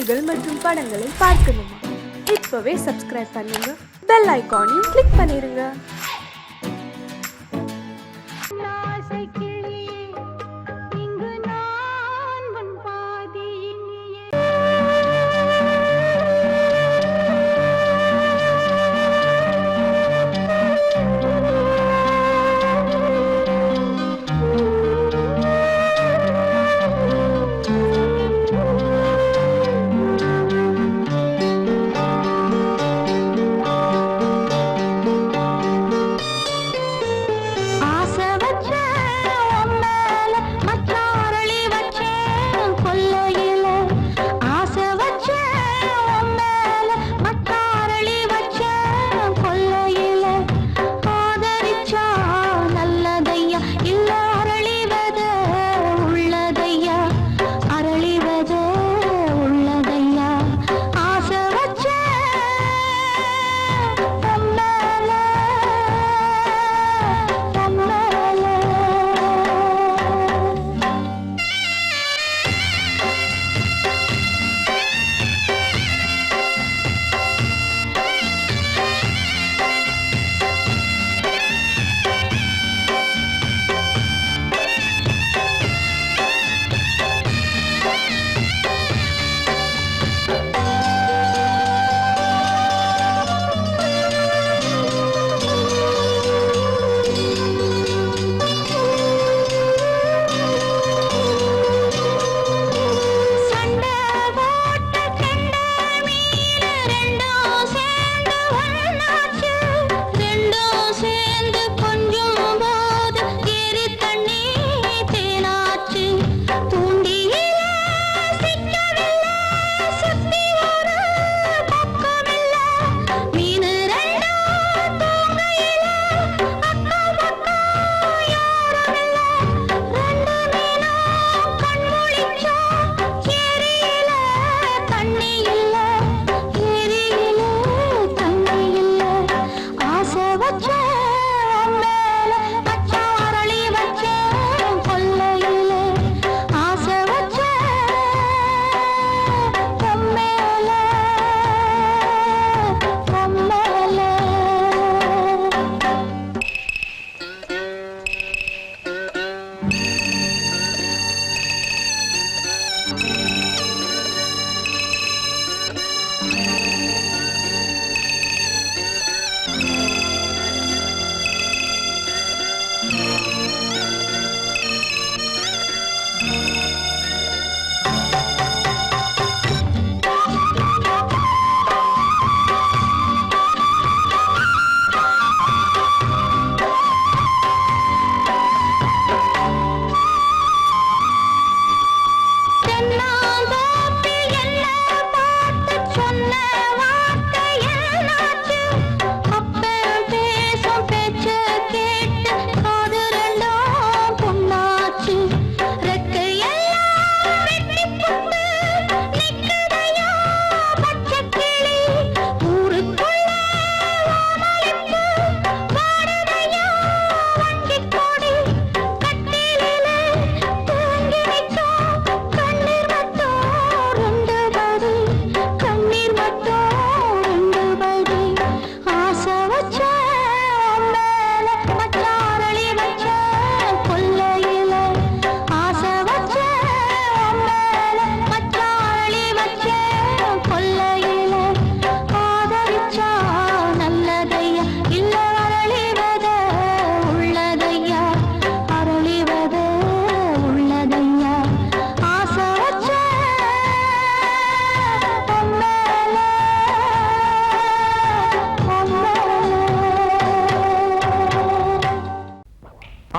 செய்திகள் மற்றும் படங்களை பார்க்கணுமா? இப்பவே சப்ஸ்கிரைப் பண்ணுங்க, பெல் ஐகானையும் கிளிக் பண்ணிருங்க.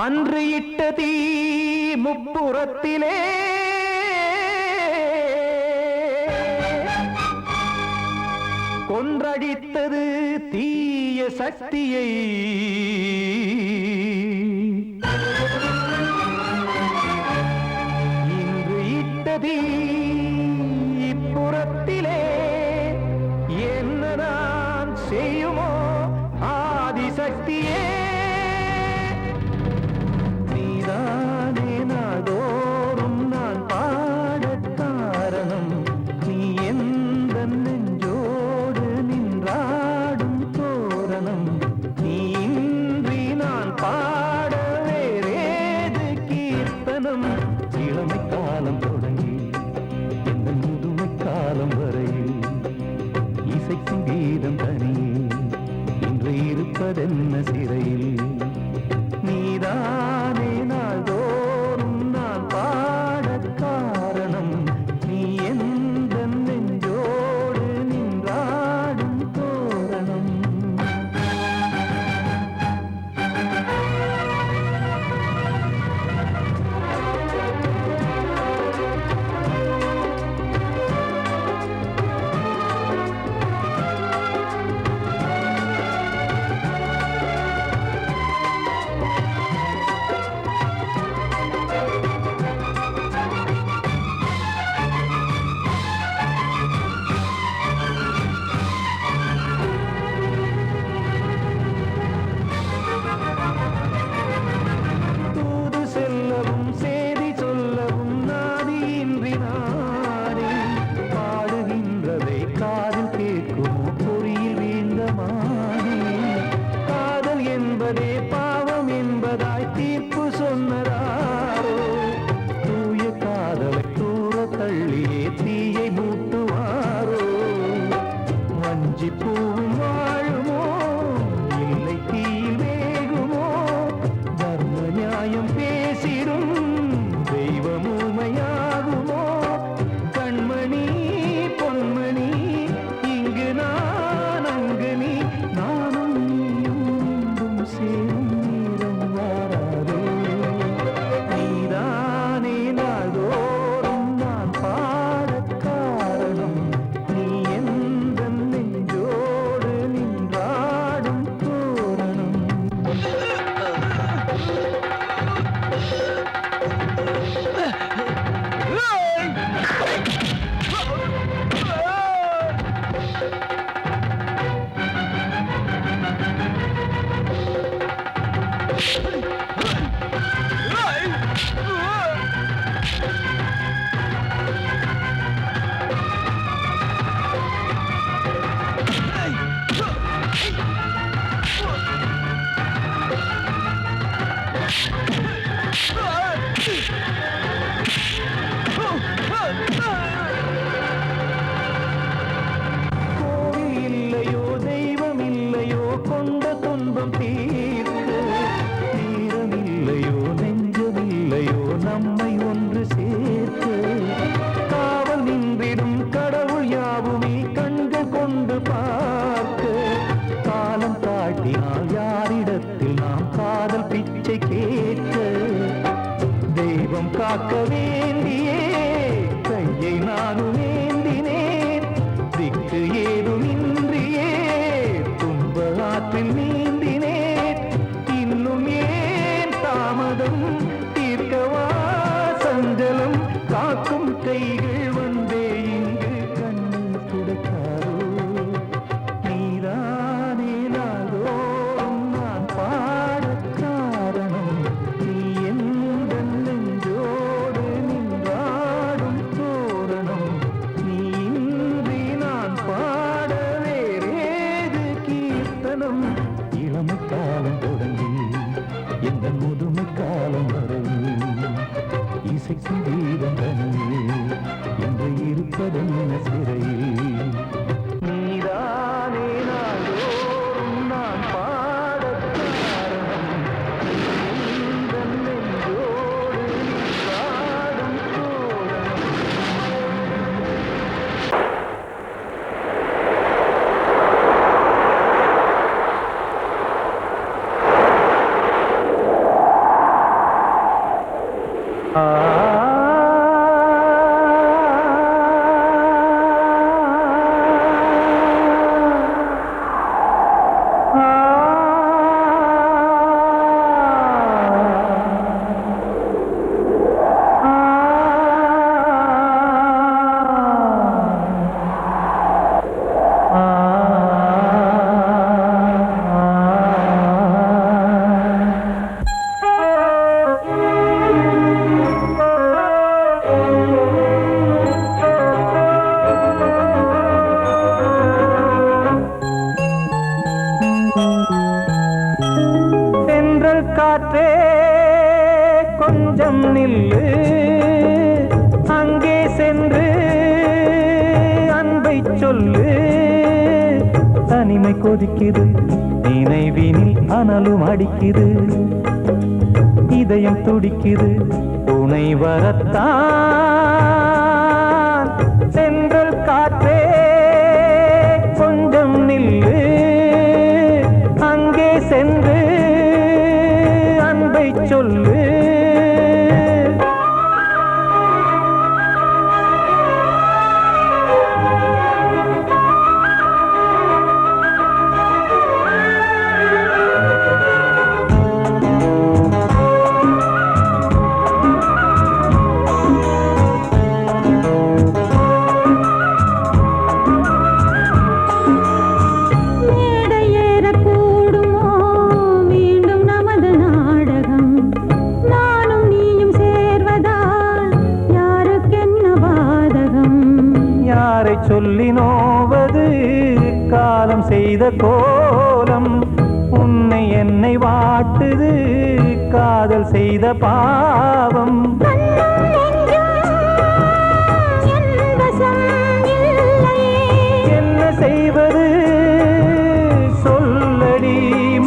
அன்று இட்ட தீ முப்புறத்திலே கொன்றடித்தது தீய சக்தியை. இன்று இட்ட தீ இப்புறத்திலே என்னதான் செய்யுமோ ஆதிசக்தியே. நீதானே நாள்தோறும் நான் பாட காரணம், நீ என் இசைக்கும் கீதம் தனியே இன்று இருப்பதென்ன சிறையில் நீதானே நாள்தோறும் நான் பாடக் காரணம் நீ எந்த நெஞ்சோடு நின்றாடும் தோரணம் காக்க வேண்டியே கையை நானும் ஏந்தினேன் திக்கு ஏதுமின்றியே துன்ப ஆற்றில் நீந்தினேன் இன்னும் ஏன் தாமதம் தீர்க்கவா சஞ்சலம் காக்கும் கைகள் வந்தே இங்கு கண்ணீர் துடைக்காரோ நீதானே நாளோறும் நான் பாடக் காரணம் நீ எந்த நெஞ்சோடு நின்றாடும் தோரணம் நீ இன்றி நான் பாட வேறேது கீர்த்தனம் இளமை காலம் தொடங்கி எந்த முதுமை காலம் வரை இசைக்கும் கீதம் தனியே இன்று இருப்பதென்ன சிறையில் நீதானே நாளோறும் நான் பாடக் காரணம் எந்த நெஞ்சோடு நின்றாடும் தோரணம் காற்றே கொஞ்சம் நில்லு அங்கே சென்று அன்பை சொல்லு தனிமை கொதிக்குது நினைவினில் அனலும் அடிக்குது இதயம் துடிக்குது துணை வரத்தான் சென்றல் காற்றே கொஞ்சம் நில்லு அங்கே சென்று அன்பை சொல்லு சொல்லி நோவது காலம் செய்த கோலம் உன்னை என்னை வாட்டுது காதல் செய்த பாவம் என்ன செய்வது சொல்லடி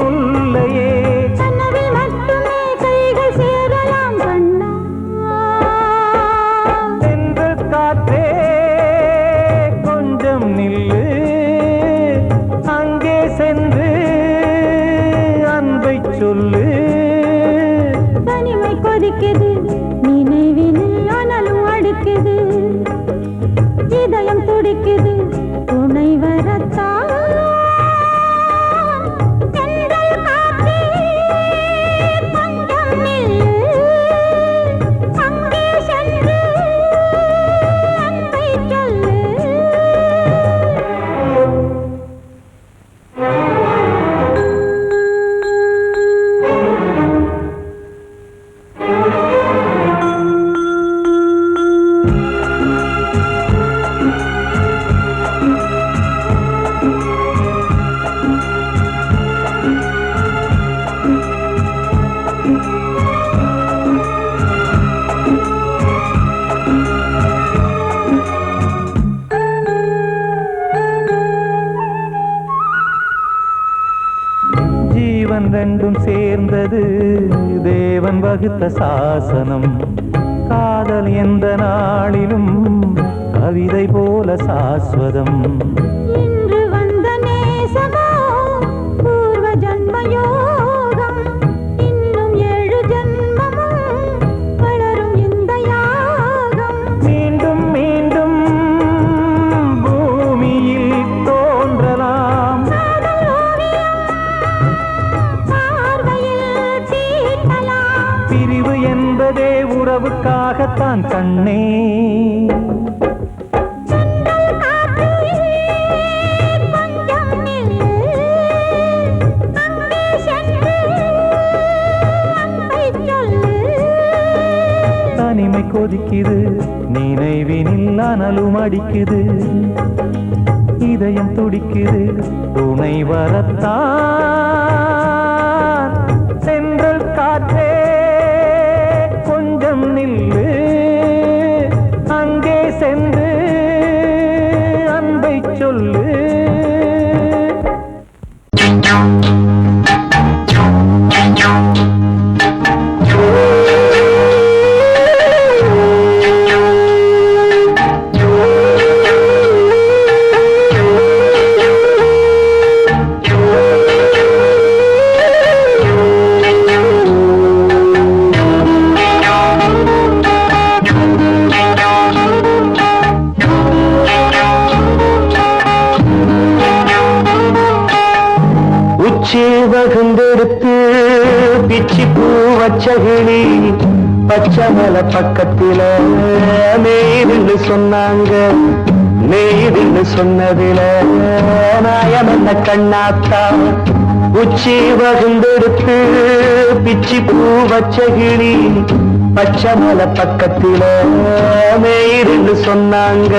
முல்லையே சென்று காற்றே நில்லு அங்கே சென்று அன்பை சொல்லு தனிமை கொதிக்குது நினைவினில் அனலும் அடிக்குது இதயம் துடிக்குது துணை வரத்தான் ரெண்டும் சேர்ந்தது தேவன் வகுத்த சாசனம் காதல் எந்த நாளிலும் கவிதை போல சாஸ்வதம் இன்று வந்த நேசமோ பூர்வ ஜன்மயோகம் இன்னும் 7 ஜன்மமும் வளரும் இந்த யாகம் மீண்டும் மீண்டும் பூமியில் தோன்றலாம் பிரிவு என்பதே உறவுக்காகத்தான் கண்ணே தனிமை கொதிக்குது நினைவினில் அனலும் அடிக்குது இதயம் துடிக்குது துணை வரத்தான் சென்றல் காற்றே கொஞ்சம் நில்லு அங்கே சென்று அன்பை சொல்லு வகுந்தெடுத்து பிச்சி பூ வச்சகிளி பச்சமல பக்கத்தில மேய்துன்னு சொன்னாங்க மேய்துன்னு சொன்னதில நாயம் என்ன கண்ணாத்தா உச்சி வகுந்தெடுத்து பிச்சி பூ வச்சகிளி பச்சமல பக்கத்தில மேய்துன்னு சொன்னாங்க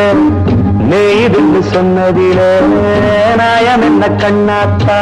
மேய்துன்னு சொன்னதில நாயம் என்ன கண்ணாத்தா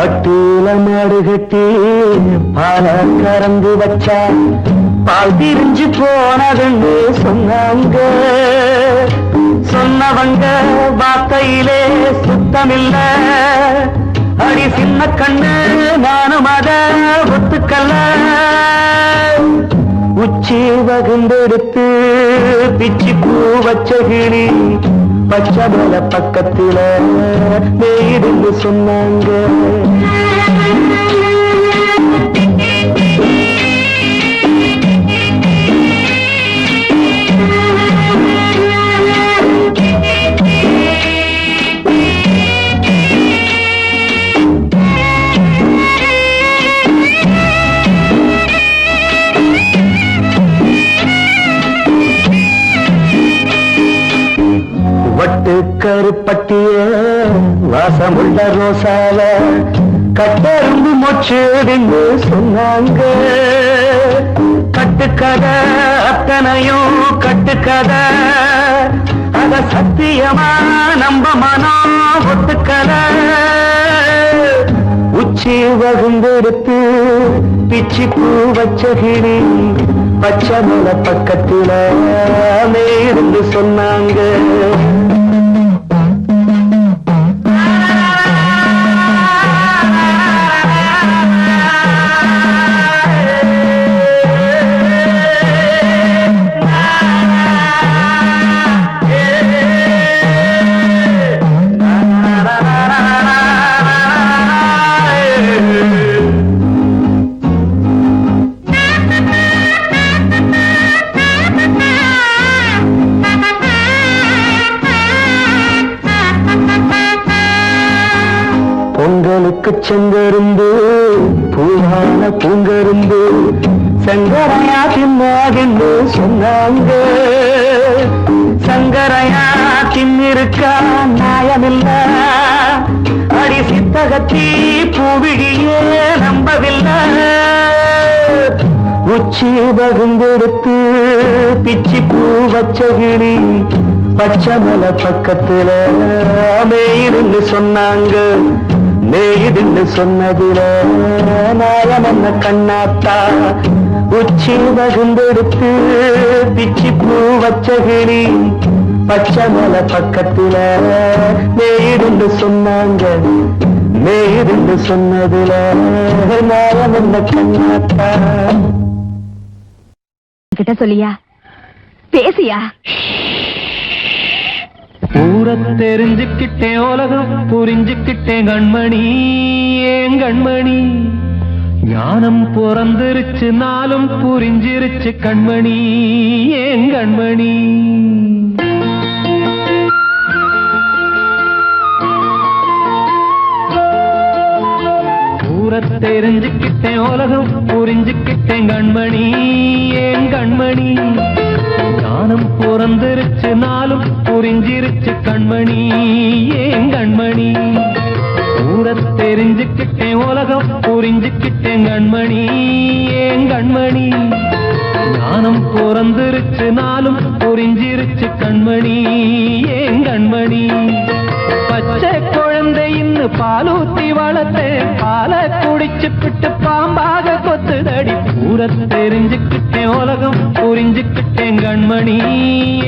பட்டியல மாடு கட்டி பால கறந்து வச்சா பால் திரிஞ்சு போனதுன்னு சொன்னாங்க. சொன்னவங்க வார்த்தையிலே சுத்தமில்ல. அடி சின்ன கண்ணு நானும் அத ஒத்துக்கல்ல. உச்சி வகுந்தெடுத்து பிச்சி பூ வச்ச கிளி பச்சை மலை பக்கத்தில மேடுன்னு சொன்னாங்க. வட்டு கருப்பட்டிய வாசமுள்ள ரோசால கட்டரும்பு மொச்சுன்னு சொன்னாங்க. கட்டுக்கதை அத்தனையும் கட்டுக்கதை, அத சத்தியமா நம்ப மனம் ஒத்துக்கதை. உச்சி வகுந்தெடுத்து பிச்சி பூ வச்ச கிளி பச்சை மலை பக்கத்தில மேருந்து சொன்னாங்க. பொங்கலுக்கு செங்கரும்பு பூவான பூங்கரும்பு சங்கரையா தின்னாகின்னு சொன்னாங்க. சங்கரையா தின்னிருக்கா நியாயமில்ல. அடி சித்தகத்தி பூவிழியே நம்பவில்லை. உச்சி வகுந்தெடுத்து பிச்சி பூ வச்ச கிளி பச்சை மலை பக்கத்துல மேயிருந்து சொன்னாங்க. மேயிருந்து சொன்னதுல நாயம் என்ன கண்ணாத்தா. உச்சி வகுந்தெடுத்து பிச்சி பூ வச்ச கிளி பச்சை மலை பக்கத்துல மேயிருந்து சொன்னாங்க. மேயிருந்து சொன்னதுல நாயம் என்ன கண்ணாத்தா. கிட்ட சொல்லியா பேசியா? ஊர தெரிஞ்சுக்கிட்டேன், உலகம் புரிஞ்சுக்கிட்டேன் கண்மணி. ஏன் கண்மணி ஞானம் பிறந்திருச்சு, நாளும் புரிஞ்சிருச்சு கண்மணி. ஏன் கண்மணி ஊர தெரிஞ்சுக்கிட்டேன், உலகம் புரிஞ்சுக்கிட்டேன் கண்மணி. ஏன் கண்மணி ஞானம் பிறந்திருச்சு, நாளும் புரிஞ்சிருச்சு கண்மணி. ஏன் கண்மணி ஊர தெரிஞ்சுக்கிட்டேன், உலகம் புரிஞ்சுக்கிட்டேன் கண்மணி. ஏன் கண்மணி ஞானம் பிறந்திருச்சு, நாளும் புரிஞ்சிருச்சு கண்மணி. ஏன் கண்மணி பச்சை குழந்தை இன்னு பாலூத்தி வளர்த்தேன், பாலை குடிச்சு பிட்டு பாம்பாக கொத்துதடி. ஊர தெரிஞ்சுக்கிட்டேன், உலகம் புரிஞ்சுக்கிட்டேன் கண்மணி.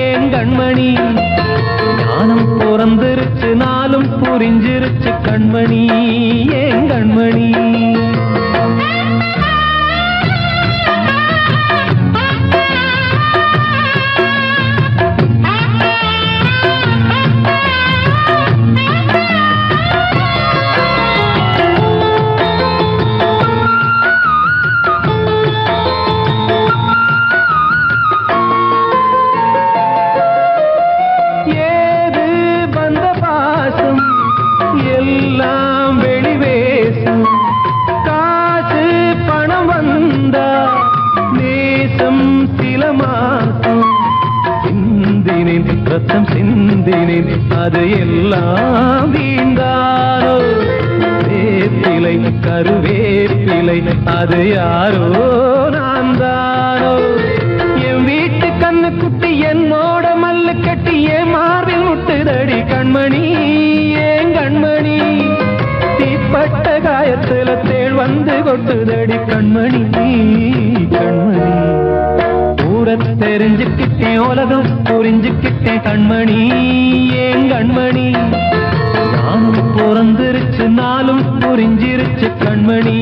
ஏன் கண்மணி ஞானம் பிறந்திருச்சு, நாளும் புரிஞ்சிருச்சு கண்மணி. ஏன் கண்மணி ரத்தம் சிந்தினேன், அது எல்லாம் வீண்டாரோ. வேப்பிலை கருவேப்பிலை அது யாரோ நான் தானோ. என் வீட்டு கண்ணு குட்டி என்னோட மல்லு கட்டி என் மார்பில் முட்டுதடி கண்மணி. ஏன் கண்மணி தீப்பட்ட காய ஆகாயத்துல தேள் வந்து கொட்டுதடி கண்மணி கண்மணி. ஊரை தெரிஞ்சுக்கிட்டேன் உலகம் புரிஞ்சுக்கிட்டேன் கண்மணி ஏன் கண்மணி. நானும் பிறந்திருச்சு நாளும் புரிஞ்சிருச்சு கண்மணி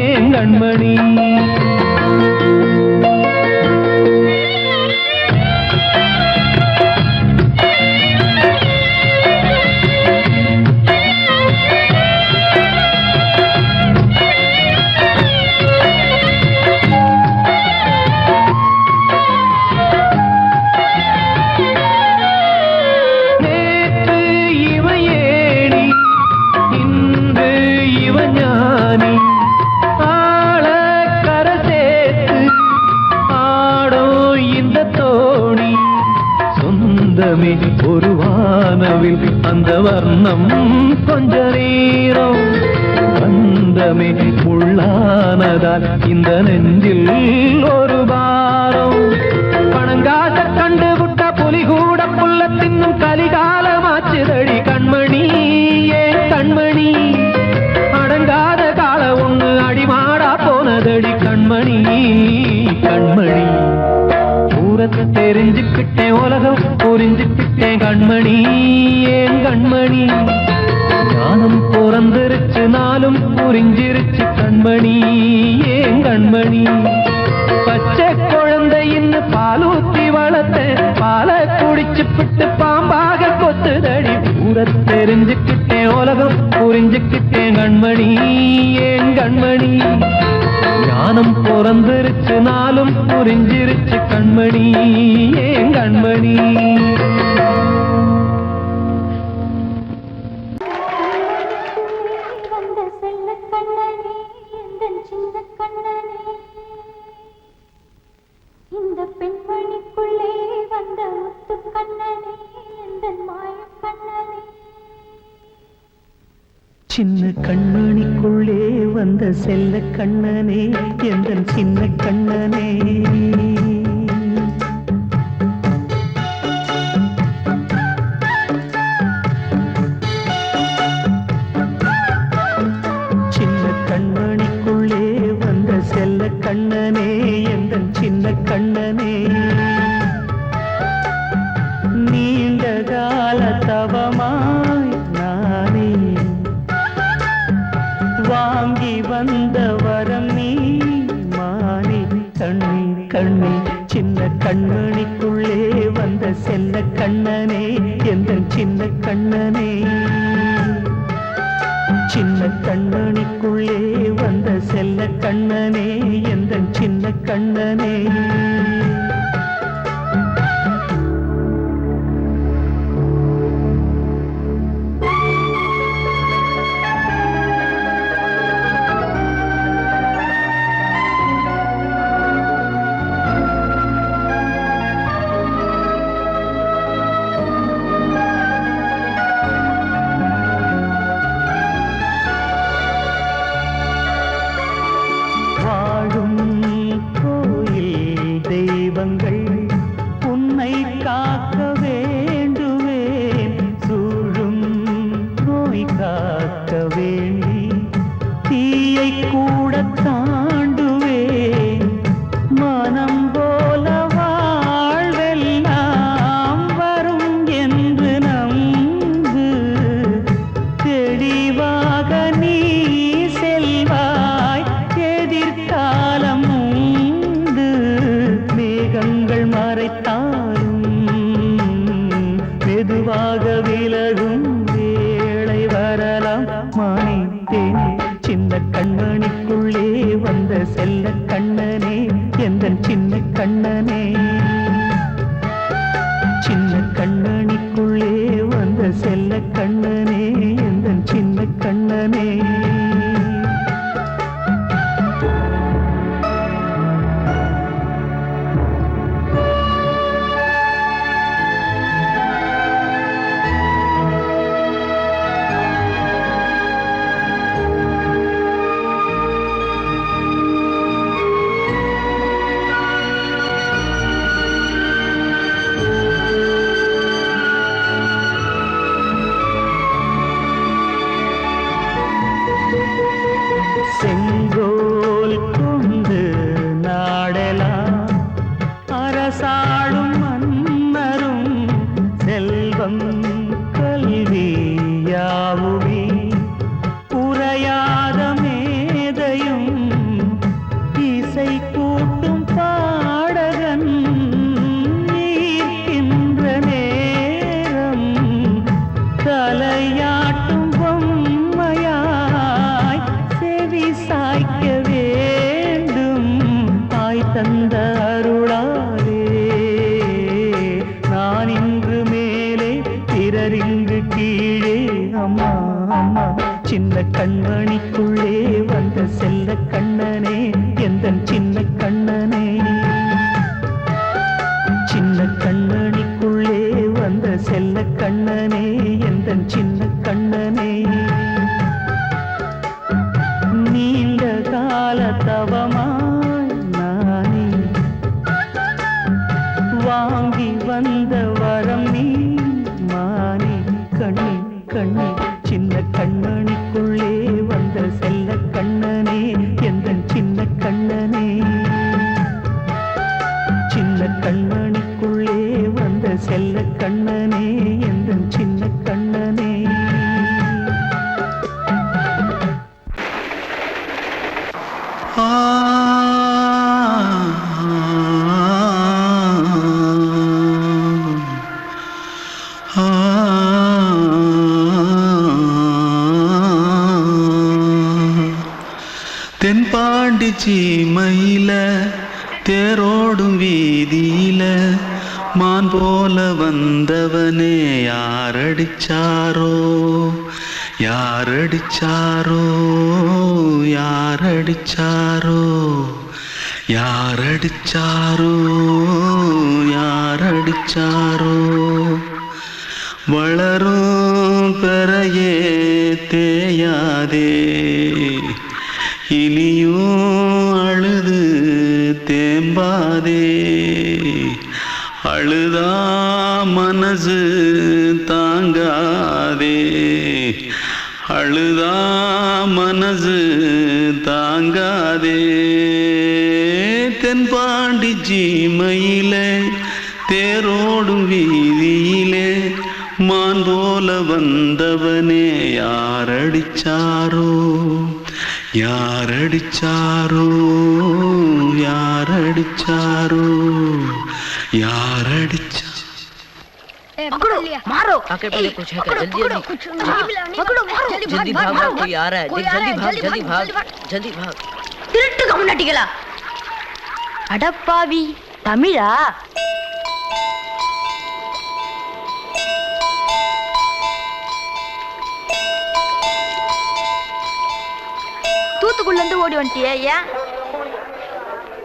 ஏன் கண்மணி. ஒரு வானவில் அந்த வர்ணம் கொஞ்ச நேரம் பந்தமே உள்ளானதால் இந்த நெஞ்சில் ஒரு பாரம். பணங்காச கண்டு விட்ட புலி கூட புல்ல தின்னும் கலிகாலமாச்சுதடி கண்மணி ஏன் கண்மணி. அடங்காத கால ஒண்ணு அடிமாடா போனதடி கண்மணி கண்மணி. ஊரத்தை தெரிஞ்சுக்கிட்டேன் உலகம் புரிஞ்சுக்கிட்டேன் கண்மணி ஏன் கண்மணி. ஞானம் பிறந்திருச்சு நாளும் புரிஞ்சிருச்சு கண்மணி ஏன் கண்மணி. பச்சை குழந்தையின்னு பாலூத்தி வளர்த்த பாலை குடிச்சு பிட்டு பாம்பாக கொத்துதடி. ஊரத்தை தெரிஞ்சுக்கிட்டேன் உலகம் புரிஞ்சுக்கிட்டேன் கண்மணி ஏன் கண்மணி. ஞானம் பிறந்திருச்சு நாளும் புரிஞ்சிருச்சு கண்மணி ஏன் கண்மணி. இந்த பெண்மணிக்குள்ளே வந்த முத்து கண்ணனே இந்த மாய கண்ணனே. சின்ன கண்மணிக்குள்ளே வந்த செல்ல கண்ணனே எந்தன் சின்ன கண்ணனே. சின்ன கண்மணிக்குள்ளே வந்த செல்ல கண்ணனே எந்தன் சின்ன கண்ணனே. நீண்ட கால தவமாய் நானே வாங்கி வந்த வரம் நீ மானே கண்ணே கண்ணே. சின்ன கண்மணிக்குள்ளே வந்த செல்ல கண்ணனே எந்தன் சின்ன கண்ணனே. சின்ன கண்மணிக்குள்ளே வந்த செல்ல கண்ணனே எந்தன் சின்ன கண்ணனே. வாழும் கோயில் செங்கோல் கொண்டு நாடலாம் அரசாளும் மன்னரும் செல்வம் கல்வி யாவுமே உரையாத மேதையும் இசை கூட்டும் பாடகன் ஈர்க்கின்ற நேரம் தலையாட்டும் பொம்மையாய் செவி சாய்க்க வேண்டும் தாய் தந்த அருளாலே நான் இன்று மேலே பிறரிங்கு கீழே அம்மா அம்மா சின்ன கண்மணிக்குள்ளே வந்த செல்ல கண்ணனே எந்தன் சின்ன கண்ணனே சின்ன கண்ணனிக்குள்ளே வந்த செல்ல கண்ணனே எந்தன் சின்ன கண்ணனே நீண்ட கால தவமாய் நானே வாங்கி வந்த வரம் நீ மானே கண்ணே கண்ணே சின்ன கண்ணனிக்குள்ளே வந்த செல்ல கண்ணனே எந்தன் சின்ன கண்ணனே சின்ன கண்ணனிக்குள்ளே வந்த செல்ல கண்ணனே எந்தன் சின்ன கண்ணனே தென்பாண்டி சீமையில தேரோடும் வீதியில மான் போல வந்தவனே யாரடிச்சாரோ யாரடிச்சாரோ யாரடிச்சாரோ யாரடிச்சாரோ யாரடிச்சாரோ வளரும் பெறையே தேயாதே இனியும் அழுது தேம்பாதே அழுதா மனசு தாங்காதே அழுதா மனசு தாங்காதே தென்பாண்டி சீமையிலே தேரோடும் வீதியிலே மான் போல வந்தவனே யாரடிச்சாரோ யாரடிச்சாரோ யாரடிச்சாரோ யாரடிச்சா मारो आके पहले कुछ है क्या जल्दी जल्दी जल्दी भाग भाग कोई आ रहा है जल्दी भाग जल्दी भाग திருட்டு கம்முனட்டிகளா அடப்பாவி தமிழா தூத்துக்குள்ள இருந்து ஓடி வந்துட்டியா ஏன்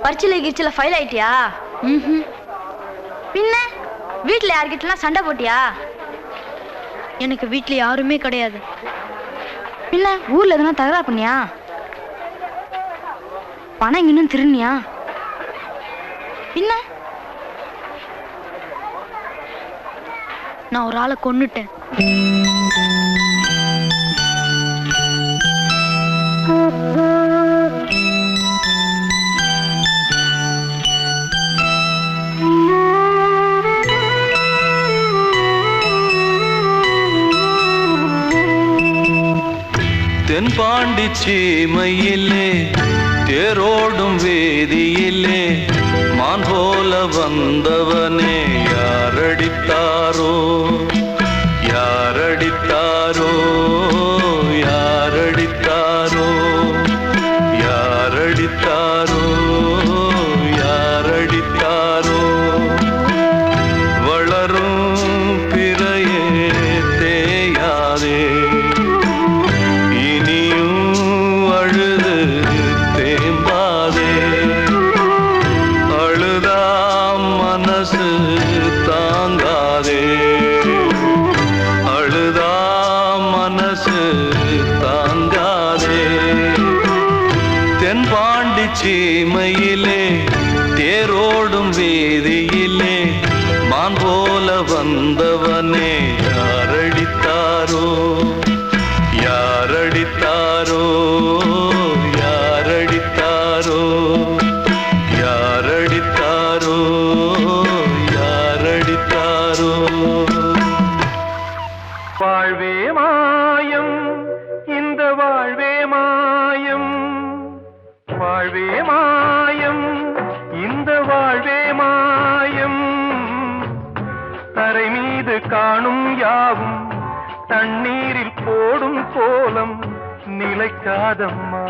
பரிச்சையில கிரிச்சில ஃபைல் ஆயிட்டியா பின்ன வீட்டுல யார்கிட்டலாம் சண்டை போட்டியா எனக்கு வீட்டுல யாருமே கிடையாது பின்ன ஊர்ல எதுனா தகராறு பண்ணியா பணம் இன்னும் திருநியா பின்ன நான் ஒரு ஆளை கொன்னுட்டேன் தென்பாண்டி சீமையிலே தேரோடும் வேதியிலே மான் போல வந்தவனே யாரடித்தாரோ யாரடித்தாரோ யாரடித்தாரோ யாரடித்தாரோ யாரடித்தாரோ வளரும் பிறையே தேயாதே அழுது தேம்பாதே அழுதா மனசு தாங்காதே அழுதா மனசு தாங்காதே தென்பாண்டி சீமையிலே தேரோடும் வீதியிலே மான் போல வந்தவனே யாரடித்தாரோ யாரடித்தாரோ வாழ்வே மாயம் இந்த வாழ்வே மாயம் தரை மீது காணும் யாவும் தண்ணீரில் போடும் கோலம் நிலைக்காதம்மா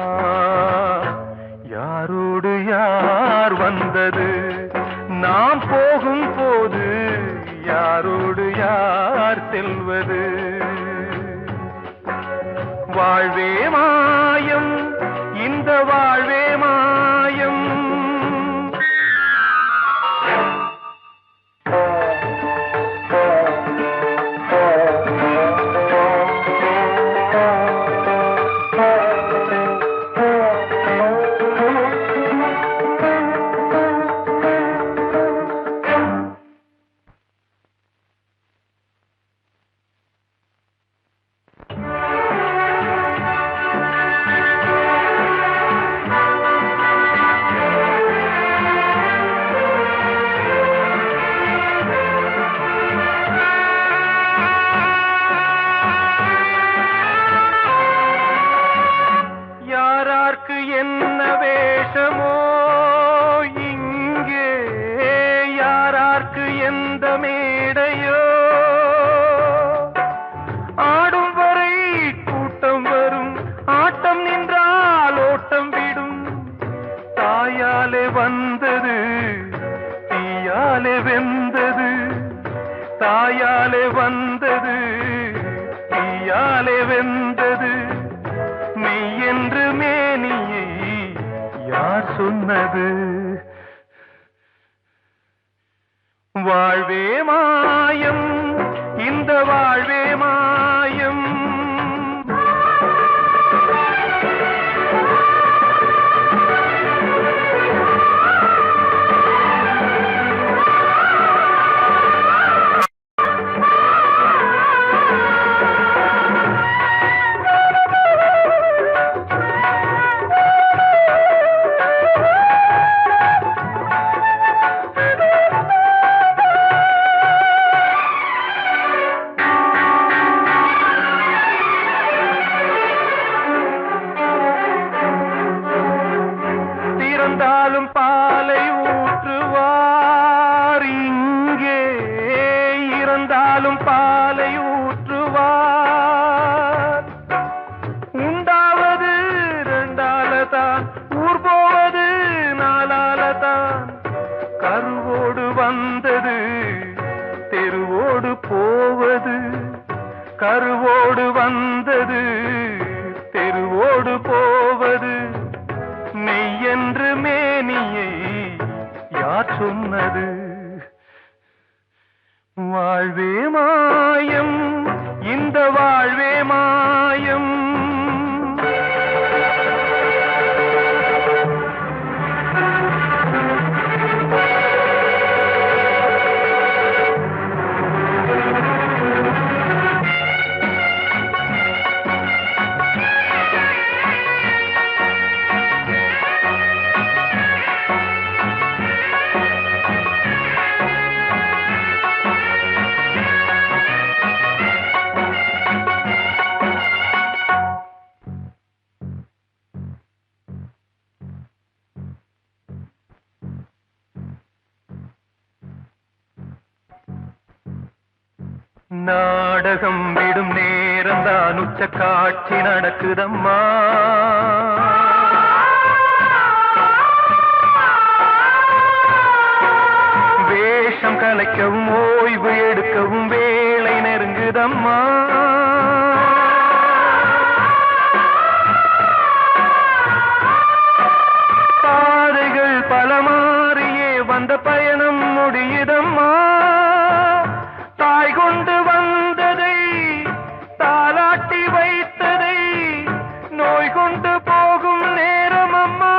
யாரோடு யார் வந்தது நாம் போகும் போது யாரோடு யார் செல்வது வாழ்வே மாயம் இந்த வாழ்வே மாயம் என்ன வேஷமோ இங்கே யாரார்க்கு எந்த மேடையோ ஆடும் வரை கூட்டம் வரும் ஆட்டம் நின்றால் ஓட்டம் விடும் தாயாலே வந்தது தீயாலே வெந்தது தாயாலே வந்தது தீயாலே வெந்தது மெய் என்று மேனியை யார் சொன்னது வாழ்வே மாயம் இந்த வாழ்வே மாயம் இறந்தாலும் பாலை ஊற்றுவார் இங்கே இறந்தாலும் பாலை ஊற்றுவார் உண்டாவது ரெண்டாலதான் ஊர் போவது நாலாலதான் கருவோடு வந்தது தெருவோடு போவது கருவோடு வந்தது தெருவோடு போவது மெய் என்று மேனியை யார் சொன்னது வாழ்வே மாயம் இந்த வாழ்வே மாயம் நாடகம் விடும் நேரம் தான் உச்ச காட்சி நடக்குதம்மா வேஷம் கலைக்கவும் ஓய்வு எடுக்கவும் வேளை நெருங்குதம்மா பாதைகள் பல மாறியே வந்த பயணம் முடியுதம்மா தாய் கொண்டு வந்ததை தாலாட்டி வைத்ததை நோய் கொண்டு போகும் நேரம் அம்மா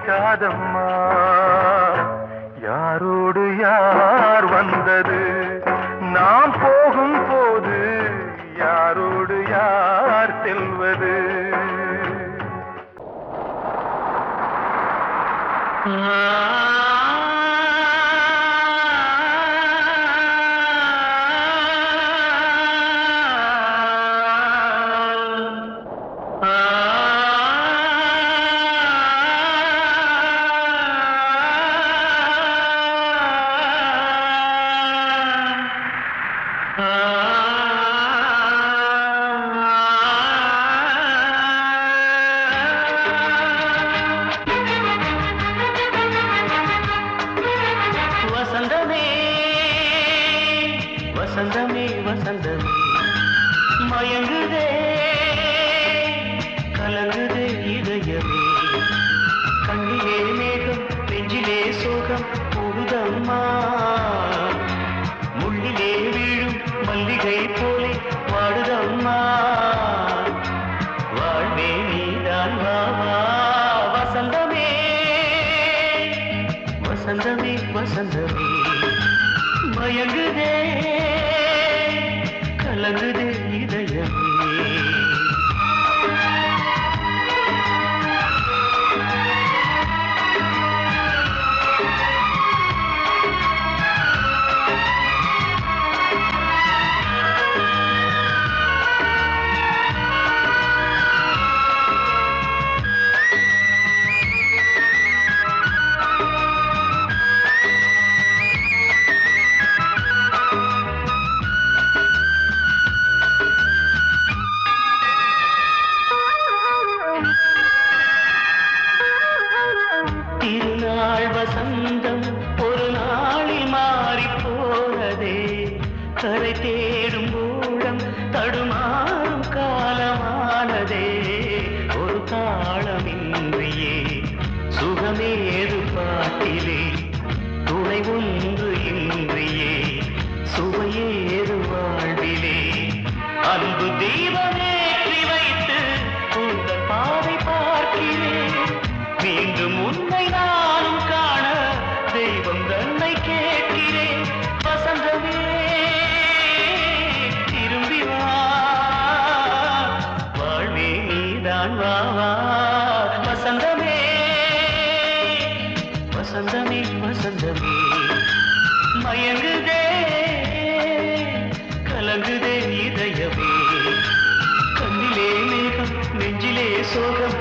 கேட்காதம்மா யாரோடு யார் வந்தது நாம் போகும் போது யாரோடு யார் செல்வது வசந்தமே வசந்தமே மயங்குதே கலங்குதே இதயமே கண்ணிலே மேகம் நெஞ்சிலே சோகம் போகுதம்மா முள்ளிலே வீழும் மல்லிகை போலே வாடுதம்மா வாழ்வே நீதான் வாவா வசந்தமே வசந்தமே வசந்தமே மயங்குதே கலங்குதே இதயமே திருநாள் வசந்தம் ஒரு நாளில் மாறி போனதே கரை தேடும் ஊழம் தடுமாறும் காலமானதே ஒரு தாளமின்றியே சுகமேது பாட்டிலே துணை ஒன்று இன்றியே சுவையேது வாழ்விலே அன்பு தீபமேற்றி வைத்து உங்கள் பாதை பார்க்கிறேன் மீண்டும் உன்னை நானும் காண தெய்வம் தன்னை கேட்கிறேன் வசந்தமே திரும்பி வா வாழ்வே நீதான் வா வா வசந்தமே வசந்தமே வசந்தமே மயங்குதே கலங்குதே இதயமே கண்ணிலே மேகம் நெஞ்சிலே சோகம்